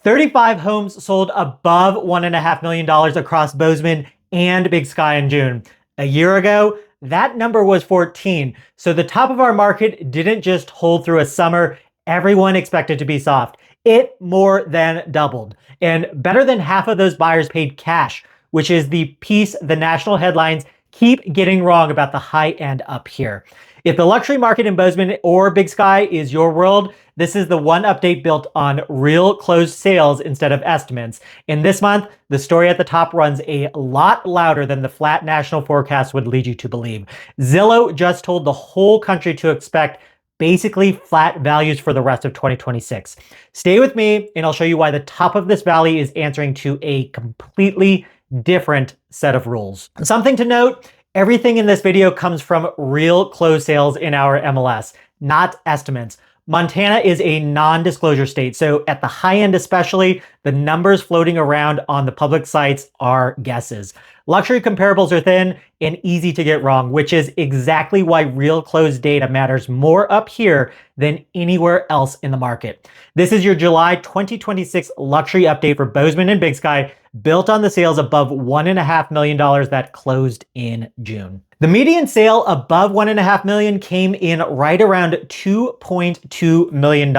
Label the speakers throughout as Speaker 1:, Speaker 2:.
Speaker 1: 35 homes sold above $1.5 million across Bozeman and Big Sky in June. A year ago, that number was 14. So the top of our market didn't just hold through a summer everyone expected to be soft. It more than doubled. And better than half of those buyers paid cash, which is the piece the national headlines keep getting wrong about the high end up here. If the luxury market in Bozeman or Big Sky is your world, this is the one update built on real closed sales instead of estimates. And this month, the story at the top runs a lot louder than the flat national forecast would lead you to believe. Zillow just told the whole country to expect basically flat values for the rest of 2026. Stay with me and I'll show you why the top of this valley is answering to a completely different set of rules. Something to note, everything in this video comes from real closed sales in our MLS, not estimates. Montana is a non-disclosure state, so at the high end especially, the numbers floating around on the public sites are guesses. Luxury comparables are thin and easy to get wrong, which is exactly why real closed data matters more up here than anywhere else in the market. This is your July 2026 luxury update for Bozeman and Big Sky, built on the sales above $1.5 million that closed in June. The median sale above $1.5 million came in right around $2.2 million,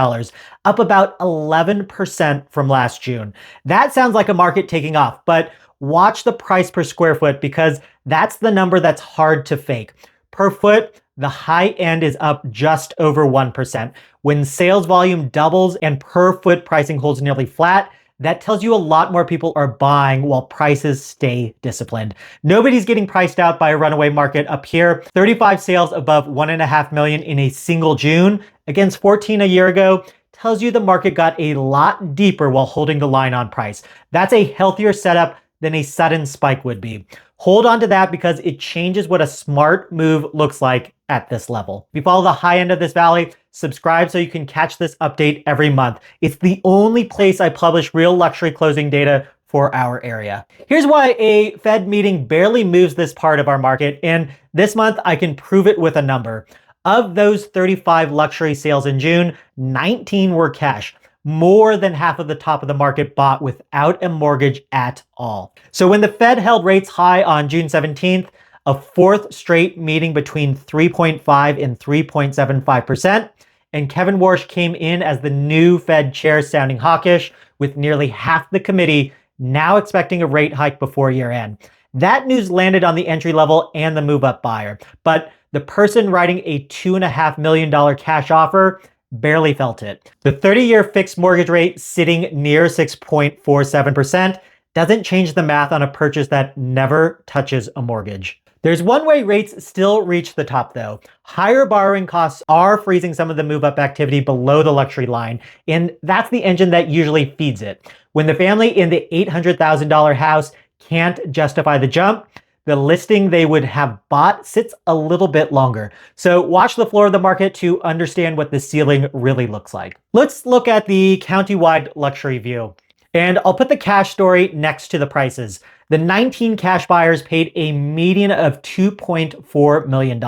Speaker 1: up about 11% from last June. That sounds like a market taking off, but watch the price per square foot because that's the number that's hard to fake. Per foot, the high end is up just over 1%. When sales volume doubles and per foot pricing holds nearly flat, that tells you a lot more people are buying while prices stay disciplined. Nobody's getting priced out by a runaway market up here. 35 sales above $1.5 million in a single June against 14 a year ago tells you the market got a lot deeper while holding the line on price. That's a healthier setup than a sudden spike would be. Hold on to that because it changes what a smart move looks like at this level. If you follow the high end of this valley, subscribe so you can catch this update every month. It's the only place I publish real luxury closing data for our area. Here's why a Fed meeting barely moves this part of our market, and this month I can prove it with a number. Of those 35 luxury sales in June, 19 were cash. More than half of the top of the market bought without a mortgage at all. So when the Fed held rates high on June 17th, a fourth straight meeting between 3.5 and 3.75%, and Kevin Warsh came in as the new Fed chair sounding hawkish, with nearly half the committee now expecting a rate hike before year end. That news landed on the entry level and the move up buyer, but the person writing a $2.5 million cash offer barely felt it. The 30-year fixed mortgage rate sitting near 6.47% doesn't change the math on a purchase that never touches a mortgage. There's one way rates still reach the top though. Higher borrowing costs are freezing some of the move up activity below the luxury line, and that's the engine that usually feeds it. When the family in the $800,000 house can't justify the jump, the listing they would have bought sits a little bit longer. So watch the floor of the market to understand what the ceiling really looks like. Let's look at the county-wide luxury view. And I'll put the cash story next to the prices. The 19 cash buyers paid a median of $2.4 million.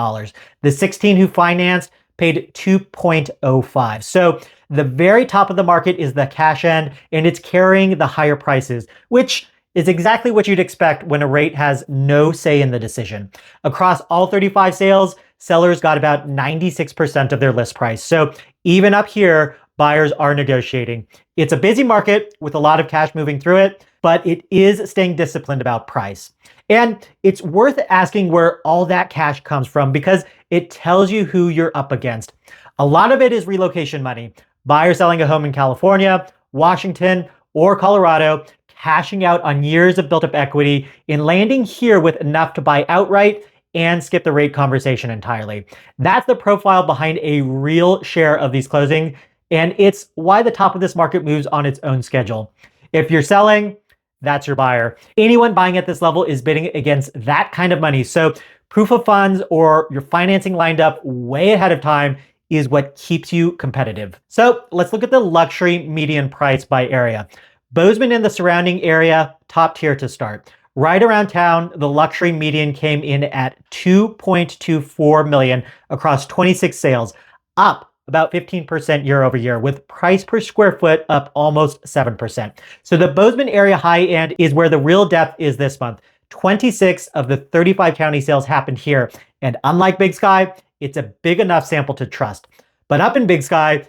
Speaker 1: The 16 who financed paid 2.05. So the very top of the market is the cash end, and it's carrying the higher prices, which is exactly what you'd expect when a rate has no say in the decision. Across all 35 sales, sellers got about 96% of their list price. So even up here, buyers are negotiating. It's a busy market with a lot of cash moving through it, but it is staying disciplined about price. And it's worth asking where all that cash comes from because it tells you who you're up against. A lot of it is relocation money. Buyers selling a home in California, Washington, or Colorado, cashing out on years of built-up equity and landing here with enough to buy outright and skip the rate conversation entirely. That's the profile behind a real share of these closing, and it's why the top of this market moves on its own schedule. If you're selling, that's your buyer. Anyone buying at this level is bidding against that kind of money. So proof of funds or your financing lined up way ahead of time is what keeps you competitive. So let's look at the luxury median price by area. Bozeman and the surrounding area, top tier to start. Right around town, the luxury median came in at $2.24 million across 26 sales, up about 15% year over year, with price per square foot up almost 7%. So the Bozeman area high end is where the real depth is this month. 26 of the 35 county sales happened here. And unlike Big Sky, it's a big enough sample to trust. But up in Big Sky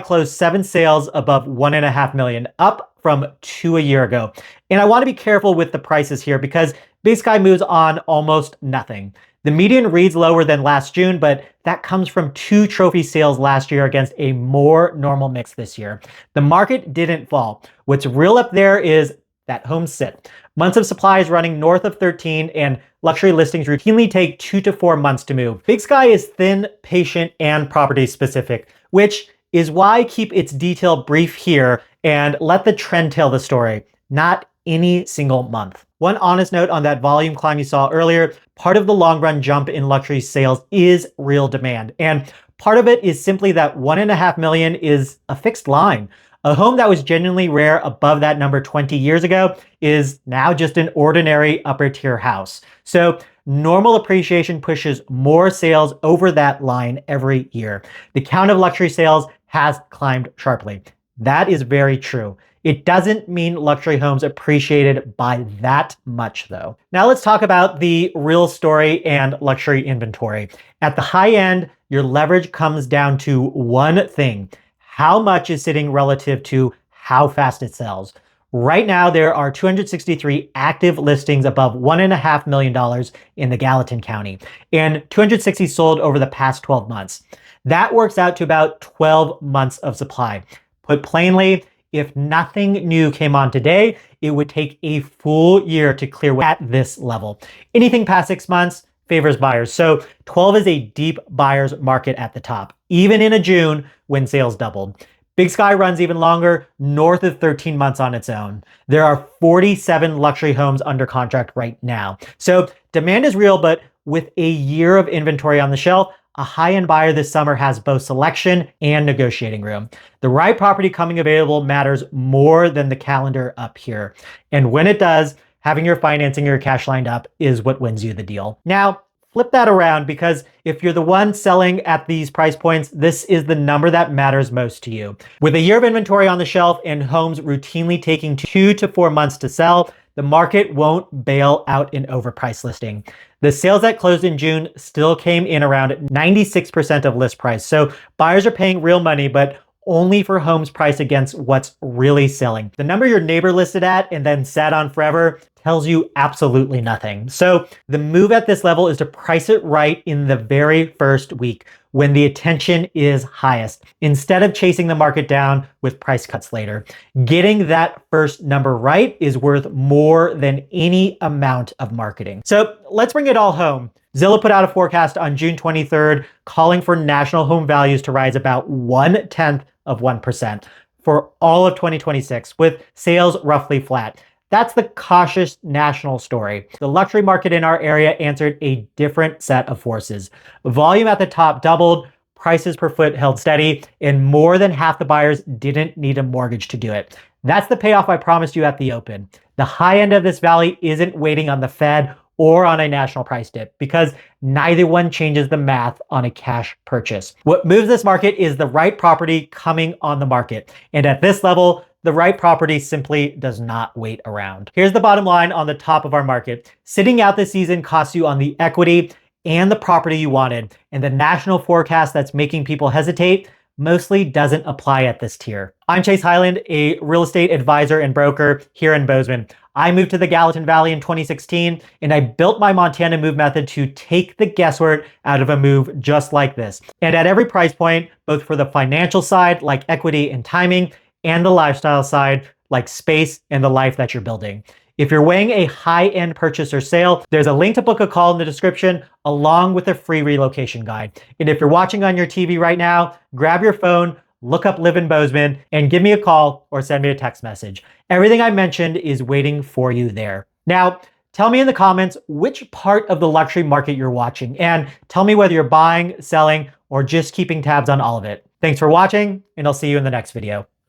Speaker 1: closed 7 sales above 1.5 million, up from 2 a year ago. And I want to be careful with the prices here because Big Sky moves on almost nothing. The median reads lower than last June, but that comes from 2 trophy sales last year against a more normal mix this year. The market didn't fall. What's real up there is that homes sit. Months of supply is running north of 13, and luxury listings routinely take 2 to 4 months to move. Big Sky is thin, patient, and property specific, which is why I keep its detail brief here and let the trend tell the story, not any single month. One honest note on that volume climb you saw earlier, part of the long run jump in luxury sales is real demand. And part of it is simply that 1.5 million is a fixed line. A home that was genuinely rare above that number 20 years ago is now just an ordinary upper tier house. So normal appreciation pushes more sales over that line every year. The count of luxury sales has climbed sharply. That is very true. It doesn't mean luxury homes appreciated by that much though. Now let's talk about the real story and luxury inventory. At the high end, your leverage comes down to one thing. How much is sitting relative to how fast it sells? Right now, there are 263 active listings above $1.5 million in the Gallatin County, and 260 sold over the past 12 months. That works out to about 12 months of supply. Put plainly, if nothing new came on today, it would take a full year to clear at this level. Anything past 6 months favors buyers. So 12 is a deep buyer's market at the top, even in a June when sales doubled. Big Sky runs even longer, north of 13 months on its own. There are 47 luxury homes under contract right now. So demand is real, but with a year of inventory on the shelf, a high-end buyer this summer has both selection and negotiating room. The right property coming available matters more than the calendar up here. And when it does, having your financing or your cash lined up is what wins you the deal. Now, flip that around, because if you're the one selling at these price points, this is the number that matters most to you. With a year of inventory on the shelf and homes routinely taking 2 to 4 months to sell, the market won't bail out an overpriced listing. The sales that closed in June still came in around 96% of list price. So buyers are paying real money, but only for homes priced against what's really selling. The number your neighbor listed at and then sat on forever tells you absolutely nothing. So the move at this level is to price it right in the very first week when the attention is highest, instead of chasing the market down with price cuts later. Getting that first number right is worth more than any amount of marketing. So let's bring it all home. Zillow put out a forecast on June 23rd calling for national home values to rise about 0.1% for all of 2026, with sales roughly flat. That's the cautious national story. The luxury market in our area answered a different set of forces. Volume at the top doubled, prices per foot held steady, and more than half the buyers didn't need a mortgage to do it. That's the payoff I promised you at the open. The high end of this valley isn't waiting on the Fed or on a national price dip, because neither one changes the math on a cash purchase. What moves this market is the right property coming on the market. And at this level, the right property simply does not wait around. Here's the bottom line on the top of our market. Sitting out this season costs you on the equity and the property you wanted, and the national forecast that's making people hesitate mostly doesn't apply at this tier. I'm Chase Heiland, a real estate advisor and broker here in Bozeman. I moved to the Gallatin Valley in 2016, and I built my Montana move method to take the guesswork out of a move just like this. And at every price point, both for the financial side, like equity and timing, and the lifestyle side, like space and the life that you're building. If you're weighing a high-end purchase or sale, there's a link to book a call in the description, along with a free relocation guide. And if you're watching on your TV right now, grab your phone, look up Live in Bozeman, and give me a call or send me a text message. Everything I mentioned is waiting for you there. Now, tell me in the comments which part of the luxury market you're watching, and tell me whether you're buying, selling, or just keeping tabs on all of it. Thanks for watching, and I'll see you in the next video.